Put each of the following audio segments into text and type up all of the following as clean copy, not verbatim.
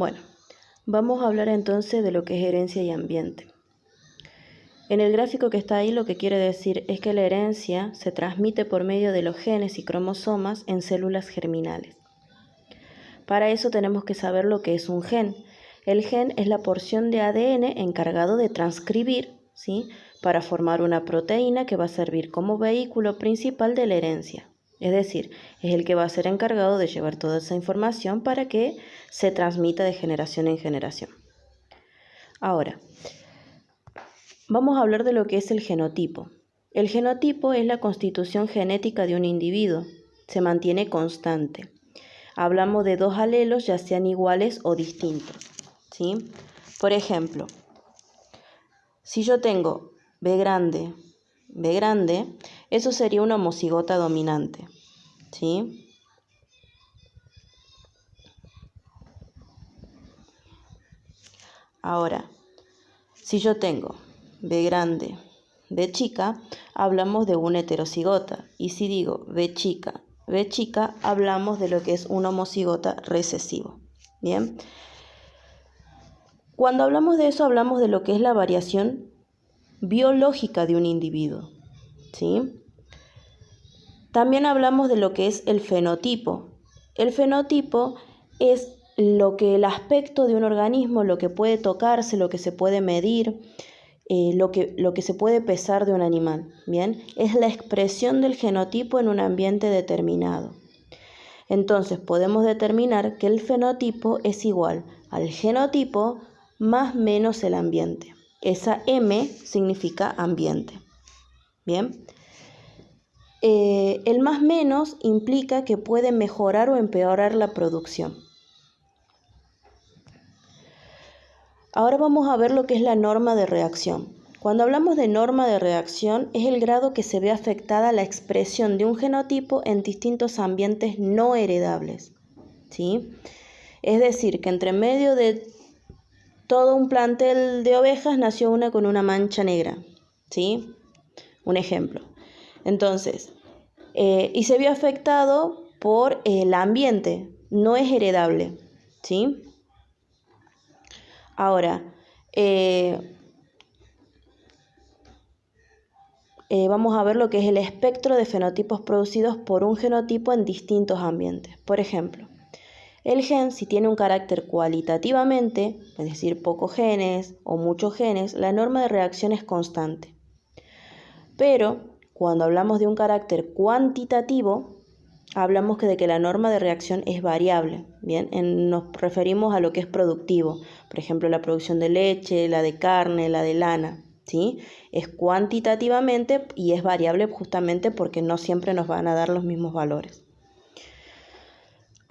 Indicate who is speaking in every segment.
Speaker 1: Bueno, vamos a hablar entonces de lo que es herencia y ambiente. En el gráfico que está ahí lo que quiere decir es que la herencia se transmite por medio de los genes y cromosomas en células germinales. Para eso tenemos que saber lo que es un gen. El gen es la porción de ADN encargado de transcribir, ¿sí?, para formar una proteína que va a servir como vehículo principal de la herencia. Es decir, es el que va a ser encargado de llevar toda esa información para que se transmita de generación en generación. Ahora, vamos a hablar de lo que es el genotipo. El genotipo es la constitución genética de un individuo. Se mantiene constante. Hablamos de dos alelos, ya sean iguales o distintos, ¿sí? Por ejemplo, si yo tengo B grande, eso sería una homocigota dominante, ¿sí? Ahora, si yo tengo B grande, B chica, hablamos de una heterocigota. Y si digo B chica, hablamos de lo que es un homocigota recesivo. Bien. Cuando hablamos de eso, hablamos de lo que es la variación biológica de un individuo, ¿sí? También hablamos de lo que es el fenotipo. El fenotipo es el aspecto de un organismo, lo que puede tocarse, lo que se puede medir, lo que se puede pesar de un animal, ¿bien? Es la expresión del genotipo en un ambiente determinado. Entonces podemos determinar que el fenotipo es igual al genotipo más menos el ambiente. Esa M significa ambiente. Bien. El más menos implica que puede mejorar o empeorar la producción. Ahora vamos a ver lo que es la norma de reacción. Cuando hablamos de norma de reacción, es el grado que se ve afectada la expresión de un genotipo en distintos ambientes no heredables, ¿sí? Es decir, que entre medio de todo un plantel de ovejas nació una con una mancha negra, ¿sí? Un ejemplo. Entonces, y se vio afectado por el ambiente, no es heredable, ¿sí? Ahora, vamos a ver lo que es el espectro de fenotipos producidos por un genotipo en distintos ambientes. Por ejemplo, el gen, si tiene un carácter cualitativamente, es decir, pocos genes o muchos genes, la norma de reacción es constante. Pero cuando hablamos de un carácter cuantitativo, hablamos de que la norma de reacción es variable, ¿bien? Nos referimos a lo que es productivo, por ejemplo, la producción de leche, la de carne, la de lana, ¿sí? Es cuantitativamente y es variable justamente porque no siempre nos van a dar los mismos valores.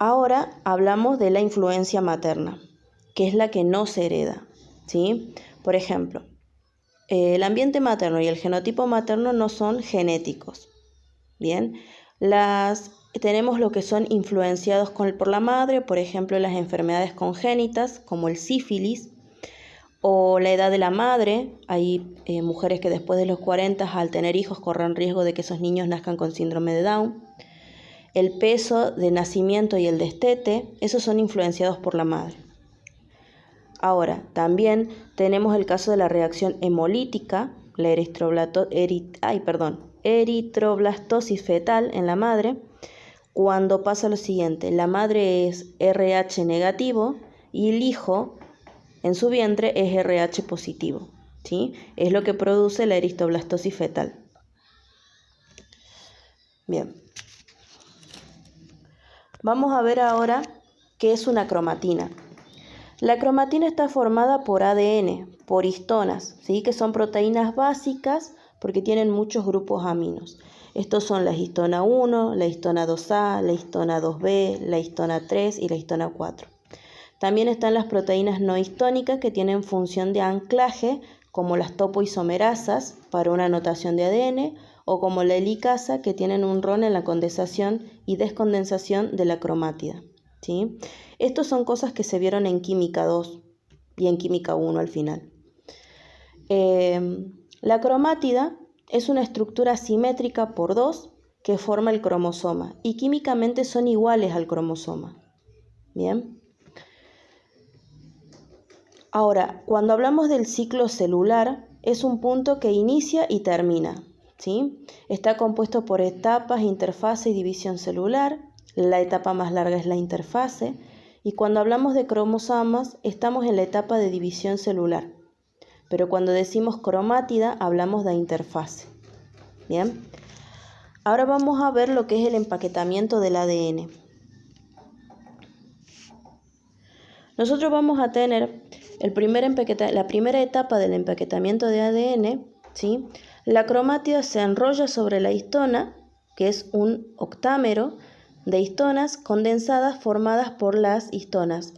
Speaker 1: Ahora hablamos de la influencia materna, que es la que no se hereda, ¿sí? Por ejemplo, el ambiente materno y el genotipo materno no son genéticos, ¿bien? Tenemos lo que son influenciados por la madre, por ejemplo, las enfermedades congénitas como el sífilis o la edad de la madre. Hay mujeres que después de los 40 al tener hijos corren riesgo de que esos niños nazcan con síndrome de Down. El peso de nacimiento y el destete, esos son influenciados por la madre. Ahora, también tenemos el caso de la reacción hemolítica, la eritroblastosis fetal en la madre, cuando pasa lo siguiente: la madre es RH negativo y el hijo en su vientre es RH positivo, ¿sí? Es lo que produce la eritroblastosis fetal. Bien. Vamos a ver ahora qué es una cromatina. La cromatina está formada por ADN, por histonas, ¿sí?, que son proteínas básicas porque tienen muchos grupos aminos. Estos son la histona 1, la histona 2A, la histona 2B, la histona 3 y la histona 4. También están las proteínas no histónicas que tienen función de anclaje, como las topoisomerasas para una anotación de ADN, o como la helicasa, que tienen un rol en la condensación y descondensación de la cromátida, ¿sí? Estos son cosas que se vieron en química 2 y en química 1 al final. La cromátida es una estructura simétrica por 2 que forma el cromosoma y químicamente son iguales al cromosoma. Bien. Ahora, cuando hablamos del ciclo celular, es un punto que inicia y termina, ¿sí? Está compuesto por etapas, interfase y división celular. La etapa más larga es la interfase. Y cuando hablamos de cromosomas, estamos en la etapa de división celular. Pero cuando decimos cromátida, hablamos de interfase. Bien. Ahora vamos a ver lo que es el empaquetamiento del ADN. Nosotros vamos a tener la primera etapa del empaquetamiento de ADN, ¿sí? La cromátida se enrolla sobre la histona, que es un octámero de histonas condensadas formadas por las histonas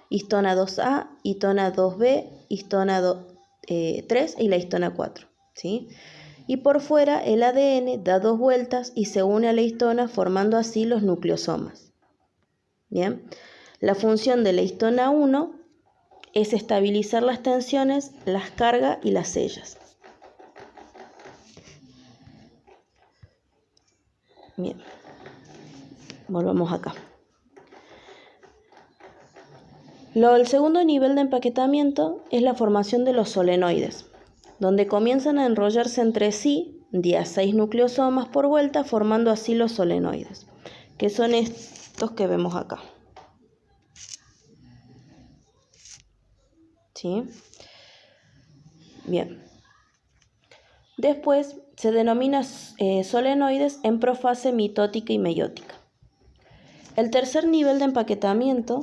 Speaker 1: histona 2A, histona 2B, histona 3 y la histona 4, ¿sí? Y por fuera el ADN da 2 vueltas y se une a la histona formando así los nucleosomas. Bien, la función de la histona 1 es estabilizar las tensiones, las cargas y las sellas. Bien, volvamos acá. El segundo nivel de empaquetamiento es la formación de los solenoides, donde comienzan a enrollarse entre sí de a 6 nucleosomas por vuelta, formando así los solenoides, que son estos que vemos acá. ¿Sí? Bien. Después se denomina solenoides en profase mitótica y meiótica. El tercer nivel de empaquetamiento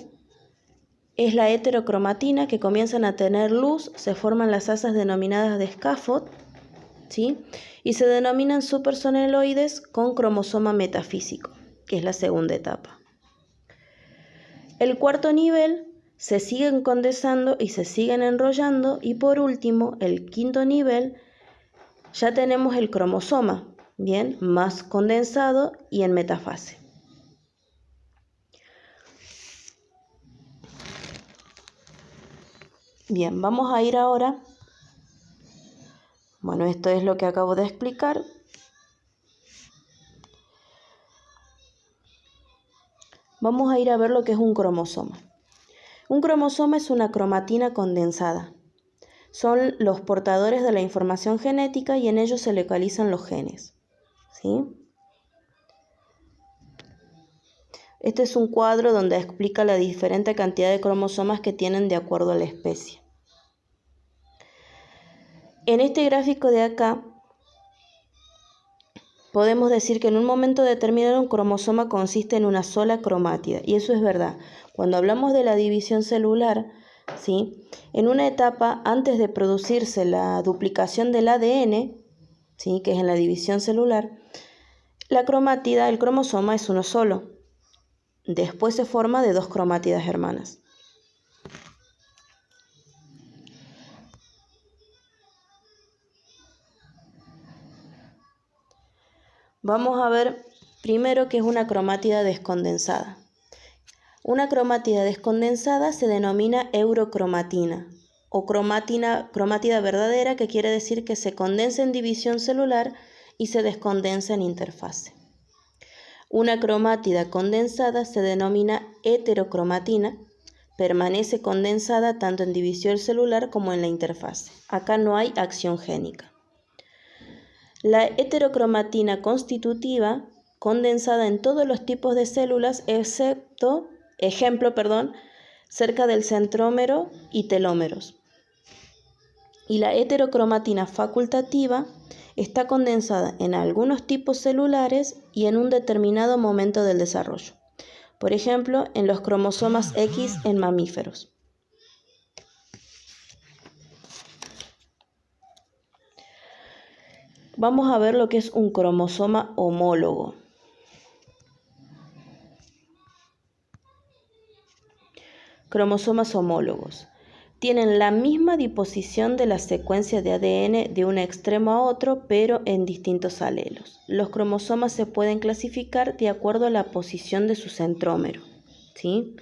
Speaker 1: es la heterocromatina, que comienzan a tener luz, se forman las asas denominadas de scaffold, ¿sí? Y se denominan supersolenoides con cromosoma metafísico, que es la segunda etapa. El cuarto nivel se siguen condensando y se siguen enrollando, y por último, el quinto nivel, ya tenemos el cromosoma, bien, más condensado y en metafase. Bien, vamos a ir ahora. Bueno, esto es lo que acabo de explicar. Vamos a ir a ver lo que es un cromosoma. Un cromosoma es una cromatina condensada. Son los portadores de la información genética y en ellos se localizan los genes, ¿sí? Este es un cuadro donde explica la diferente cantidad de cromosomas que tienen de acuerdo a la especie. En este gráfico de acá podemos decir que en un momento determinado un cromosoma consiste en una sola cromátida, y eso es verdad. Cuando hablamos de la división celular, ¿sí? En una etapa antes de producirse la duplicación del ADN, ¿sí? Que es en la división celular, la cromátida, el cromosoma es uno solo. Después se forma de 2 cromátidas hermanas. Vamos a ver primero qué es una cromátida descondensada. Una cromátida descondensada se denomina eurocromatina o cromátida verdadera, que quiere decir que se condensa en división celular y se descondensa en interfase. Una cromátida condensada se denomina heterocromatina, permanece condensada tanto en división celular como en la interfase. Acá no hay acción génica. La heterocromatina constitutiva, condensada en todos los tipos de células, ejemplo, cerca del centrómero y telómeros. Y la heterocromatina facultativa está condensada en algunos tipos celulares y en un determinado momento del desarrollo. Por ejemplo, en los cromosomas X en mamíferos. Vamos a ver lo que es un cromosoma homólogo. Cromosomas homólogos. Tienen la misma disposición de la secuencia de ADN de un extremo a otro, pero en distintos alelos. Los cromosomas se pueden clasificar de acuerdo a la posición de su centrómero, ¿sí?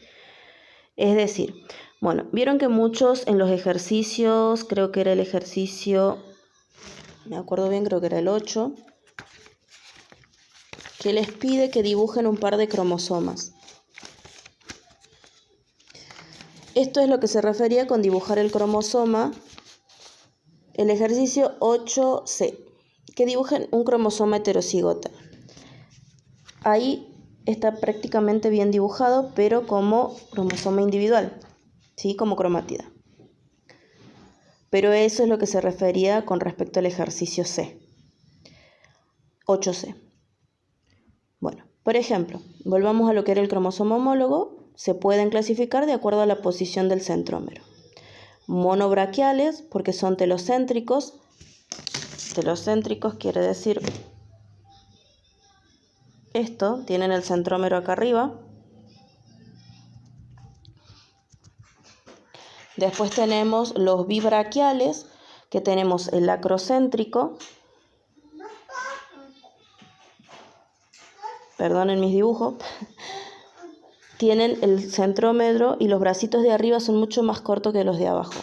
Speaker 1: Es decir, bueno, vieron que muchos en los ejercicios, creo que era el ejercicio, me acuerdo bien, creo que era el 8, que les pide que dibujen un par de cromosomas. Esto es lo que se refería con dibujar el cromosoma, el ejercicio 8C, que dibujen un cromosoma heterocigota. Ahí está prácticamente bien dibujado, pero como cromosoma individual, ¿sí? Como cromatida. Pero eso es lo que se refería con respecto al ejercicio C, 8C. Bueno, por ejemplo, volvamos a lo que era el cromosoma homólogo. Se pueden clasificar de acuerdo a la posición del centrómero. Monobraquiales, porque son telocéntricos. Telocéntricos quiere decir esto, tienen el centrómero acá arriba. Después tenemos los bibraquiales, que tenemos el acrocéntrico. Perdonen mis dibujos. Tienen el centrómero y los bracitos de arriba son mucho más cortos que los de abajo.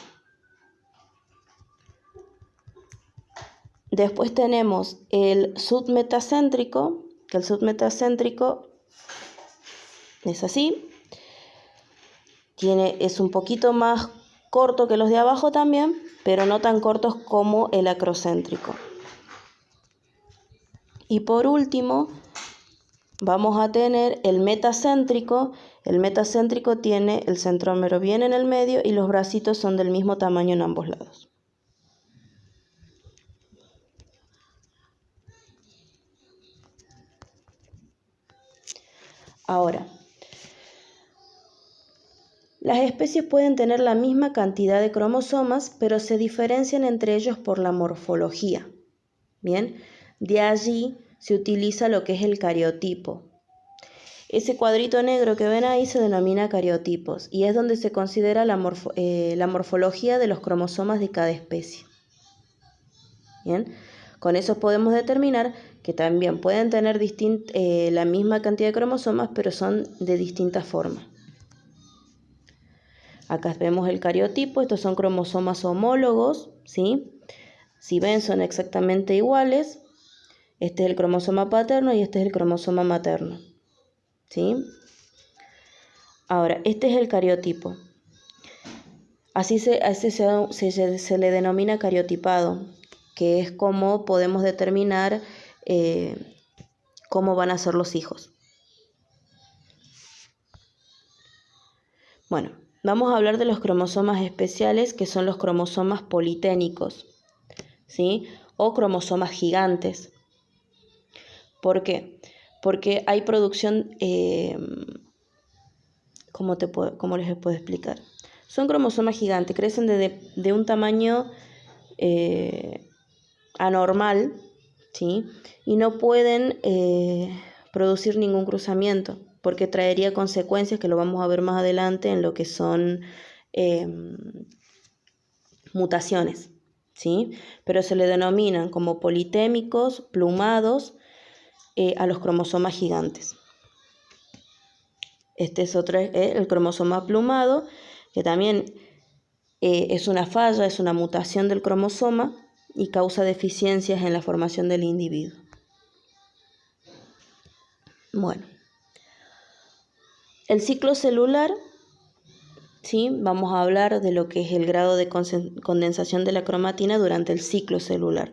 Speaker 1: Después tenemos el submetacéntrico, que el submetacéntrico es así. Es un poquito más corto que los de abajo también, pero no tan cortos como el acrocéntrico. Y por último, vamos a tener el metacéntrico. El metacéntrico tiene el centrómero bien en el medio y los bracitos son del mismo tamaño en ambos lados. Ahora, las especies pueden tener la misma cantidad de cromosomas, pero se diferencian entre ellos por la morfología. Bien, de allí se utiliza lo que es el cariotipo. Ese cuadrito negro que ven ahí se denomina cariotipos y es donde se considera la morfología de los cromosomas de cada especie. Bien, con eso podemos determinar que también pueden tener la misma cantidad de cromosomas, pero son de distintas formas. Acá vemos el cariotipo, estos son cromosomas homólogos, ¿sí? Si ven, son exactamente iguales. Este es el cromosoma paterno y este es el cromosoma materno, ¿sí? Ahora, este es el cariotipo. Así se le denomina cariotipado, que es como podemos determinar cómo van a ser los hijos. Bueno, vamos a hablar de los cromosomas especiales, que son los cromosomas politénicos, ¿sí? O cromosomas gigantes. ¿Por qué? Porque hay producción, ¿cómo les puedo explicar? Son cromosomas gigantes, crecen de un tamaño anormal, ¿sí? Y no pueden producir ningún cruzamiento, porque traería consecuencias que lo vamos a ver más adelante en lo que son mutaciones, ¿sí? Pero se le denominan como politémicos, plumados, a los cromosomas gigantes. Este es otro, el cromosoma plumado, que también es una falla, es una mutación del cromosoma y causa deficiencias en la formación del individuo. Bueno, el ciclo celular, ¿sí? Vamos a hablar de lo que es el grado de condensación de la cromatina durante el ciclo celular.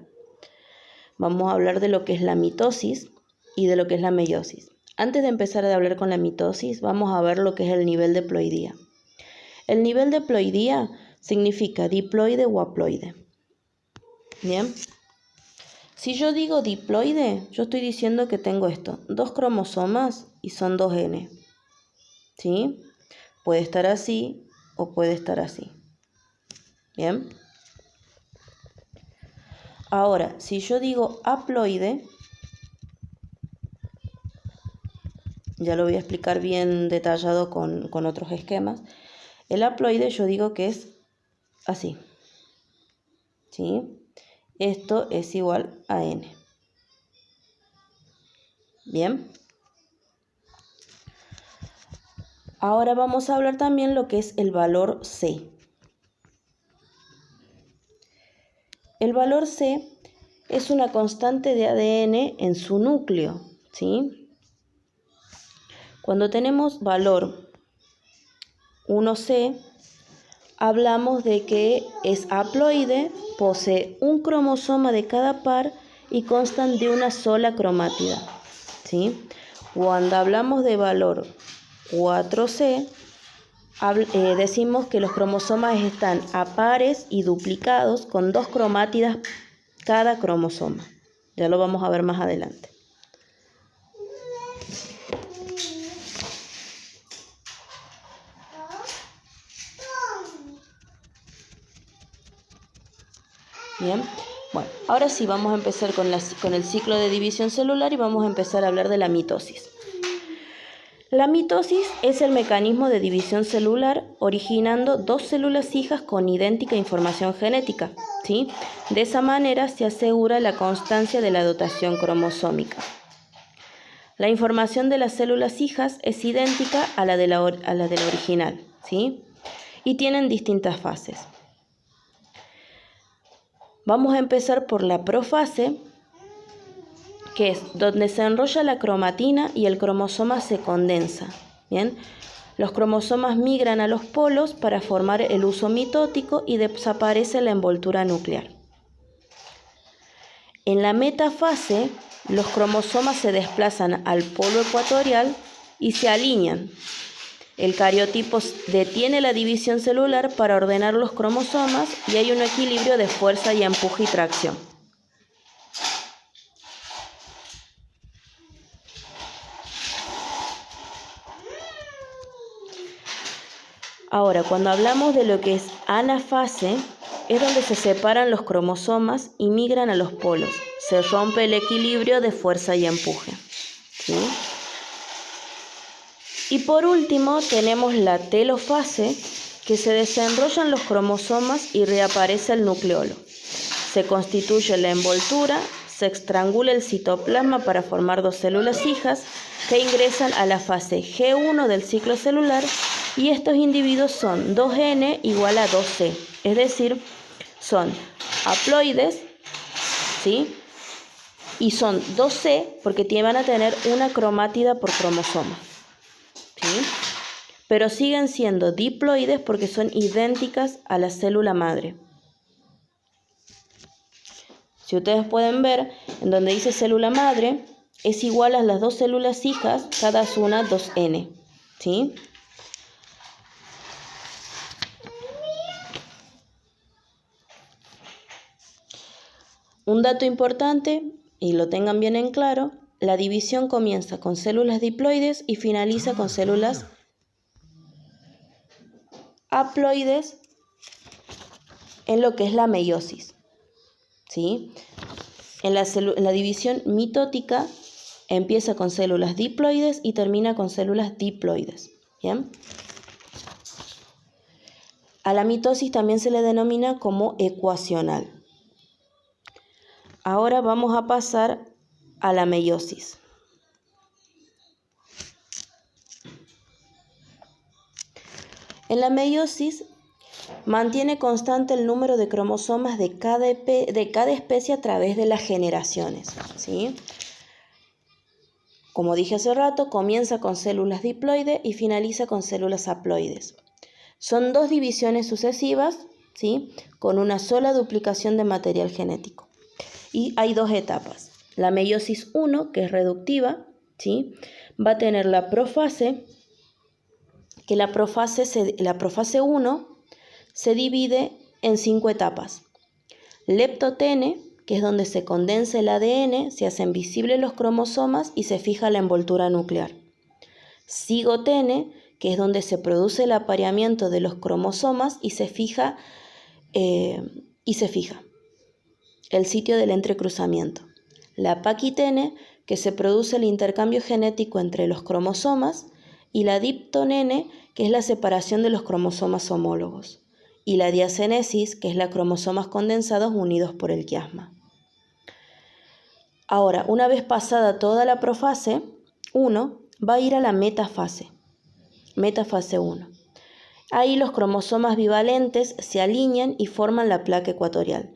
Speaker 1: Vamos a hablar de lo que es la mitosis y de lo que es la meiosis. Antes de empezar a hablar con la mitosis, vamos a ver lo que es el nivel de ploidía. El nivel de ploidía significa diploide o haploide. Bien. Si yo digo diploide, yo estoy diciendo que tengo esto, 2 cromosomas y son 2 N. ¿Sí? Puede estar así o puede estar así. Bien. Ahora, si yo digo haploide, ya lo voy a explicar bien detallado con otros esquemas. El haploide yo digo que es así. ¿Sí? Esto es igual a N. Bien. Ahora vamos a hablar también lo que es el valor C. El valor C es una constante de ADN en su núcleo, ¿sí? Cuando tenemos valor 1C, hablamos de que es haploide, posee un cromosoma de cada par y constan de una sola cromátida, ¿sí? Cuando hablamos de valor 4C, decimos que los cromosomas están a pares y duplicados con 2 cromátidas cada cromosoma. Ya lo vamos a ver más adelante. Bien, bueno, ahora sí vamos a empezar con el ciclo de división celular y vamos a empezar a hablar de la mitosis. La mitosis es el mecanismo de división celular originando 2 células hijas con idéntica información genética, ¿sí? De esa manera se asegura la constancia de la dotación cromosómica. La información de las células hijas es idéntica a la de la original, ¿sí? Y tienen distintas fases. Vamos a empezar por la profase, que es donde se enrolla la cromatina y el cromosoma se condensa. Bien, los cromosomas migran a los polos para formar el huso mitótico y desaparece la envoltura nuclear. En la metafase, los cromosomas se desplazan al polo ecuatorial y se alinean. El cariotipo detiene la división celular para ordenar los cromosomas y hay un equilibrio de fuerza y empuje y tracción. Ahora, cuando hablamos de lo que es anafase, es donde se separan los cromosomas y migran a los polos. Se rompe el equilibrio de fuerza y empuje, ¿sí? Y por último tenemos la telofase, que se desenrollan los cromosomas y reaparece el nucleolo. Se constituye la envoltura, se estrangula el citoplasma para formar 2 células hijas que ingresan a la fase G1 del ciclo celular y estos individuos son 2N igual a 2C, es decir, son haploides, ¿sí? Y son 2C porque van a tener una cromátida por cromosoma, ¿sí? Pero siguen siendo diploides porque son idénticas a la célula madre. Si ustedes pueden ver, en donde dice célula madre, es igual a las 2 células hijas, cada una 2N, ¿sí? Un dato importante, y lo tengan bien en claro, la división comienza con células diploides y finaliza con células haploides en lo que es la meiosis, ¿sí? En la división mitótica empieza con células diploides y termina con células diploides, ¿bien? A la mitosis también se le denomina como ecuacional. Ahora vamos a pasar a la meiosis. En la meiosis mantiene constante el número de cromosomas de cada especie a través de las generaciones, ¿sí? Como dije hace rato, comienza con células diploides y finaliza con células haploides. Son 2 divisiones sucesivas, ¿sí? Con una sola duplicación de material genético. Y hay 2 etapas. La meiosis 1, que es reductiva, ¿sí? Va a tener la profase, que la profase 1 se divide en 5 etapas. Leptotene, que es donde se condensa el ADN, se hacen visibles los cromosomas y se fija la envoltura nuclear. Cigotene, que es donde se produce el apareamiento de los cromosomas y se fija el sitio del entrecruzamiento. La paquitene, que se produce el intercambio genético entre los cromosomas, y la diptonene, que es la separación de los cromosomas homólogos, y la diacenesis, que es la cromosomas condensados unidos por el quiasma. Ahora, una vez pasada toda la profase 1, va a ir a la metafase 1. Ahí los cromosomas bivalentes se alinean y forman la placa ecuatorial.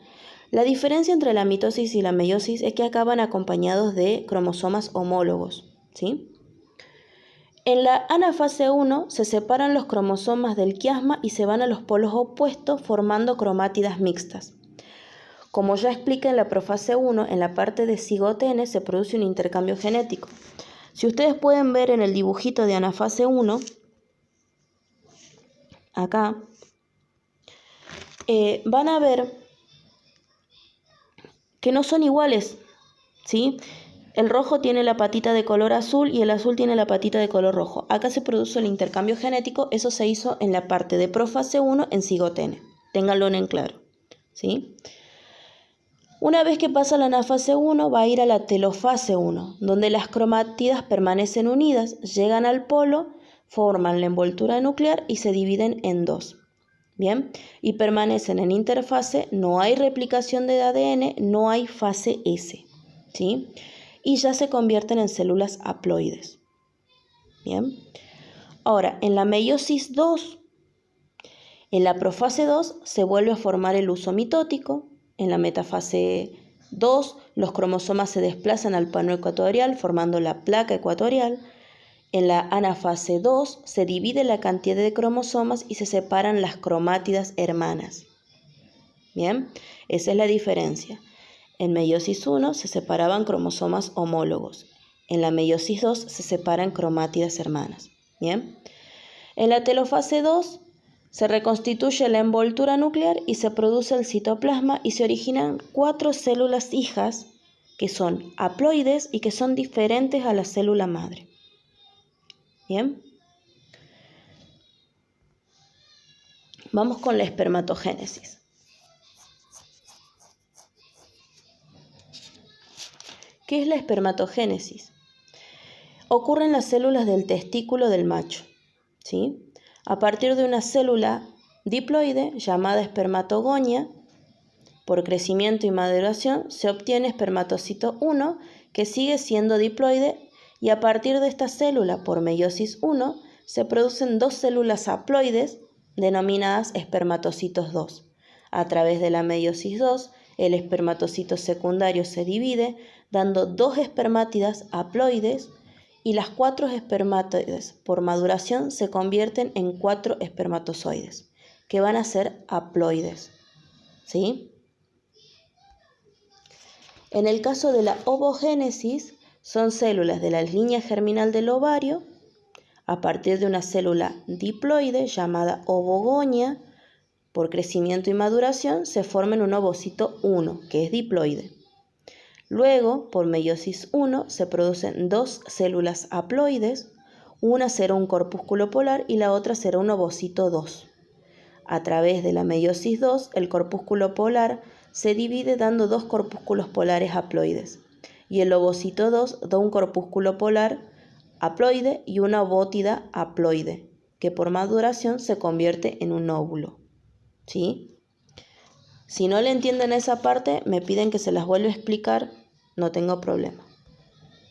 Speaker 1: La diferencia entre la mitosis y la meiosis es que acaban acompañados de cromosomas homólogos, ¿sí? En la anafase 1 se separan los cromosomas del quiasma y se van a los polos opuestos formando cromátidas mixtas. Como ya expliqué en la profase 1, en la parte de cigoto N se produce un intercambio genético. Si ustedes pueden ver en el dibujito de anafase 1, acá, van a ver que no son iguales, ¿sí? El rojo tiene la patita de color azul y el azul tiene la patita de color rojo. Acá se produce el intercambio genético, eso se hizo en la parte de profase 1 en cigoto N. Ténganlo en claro, ¿sí? Una vez que pasa la anafase 1, va a ir a la telofase 1, donde las cromátidas permanecen unidas, llegan al polo, forman la envoltura nuclear y se dividen en dos. Bien, y permanecen en interfase, no hay replicación de ADN, no hay fase S, ¿sí? Y ya se convierten en células haploides. Bien. Ahora, en la meiosis 2, en la profase 2 se vuelve a formar el huso mitótico. En la metafase 2, los cromosomas se desplazan al plano ecuatorial formando la placa ecuatorial. En la anafase 2 se divide la cantidad de cromosomas y se separan las cromátidas hermanas. Bien, esa es la diferencia. En meiosis 1 se separaban cromosomas homólogos. En la meiosis 2 se separan cromátidas hermanas. Bien. En la telofase 2 se reconstituye la envoltura nuclear y se produce el citoplasma y se originan 4 células hijas que son haploides y que son diferentes a la célula madre. Bien. Vamos con la espermatogénesis. ¿Qué es la espermatogénesis? Ocurre en las células del testículo del macho, ¿sí? A partir de una célula diploide llamada espermatogonia, por crecimiento y maduración se obtiene espermatocito 1 que sigue siendo diploide y a partir de esta célula por meiosis 1 se producen 2 células haploides denominadas espermatocitos 2. A través de la meiosis 2 el espermatocito secundario se divide dando 2 espermátidas haploides y las 4 espermátidas por maduración se convierten en 4 espermatozoides, que van a ser haploides, ¿sí? En el caso de la ovogénesis, son células de la línea germinal del ovario, a partir de una célula diploide llamada ovogonia, por crecimiento y maduración se forman un ovocito 1, que es diploide. Luego, por meiosis 1, se producen 2 células haploides, una será un corpúsculo polar y la otra será un ovocito 2. A través de la meiosis 2, el corpúsculo polar se divide dando 2 corpúsculos polares haploides, y el ovocito 2 da un corpúsculo polar haploide y una ovótida haploide, que por maduración se convierte en un óvulo, ¿sí? Si no le entienden esa parte, me piden que se las vuelva a explicar, no tengo problema.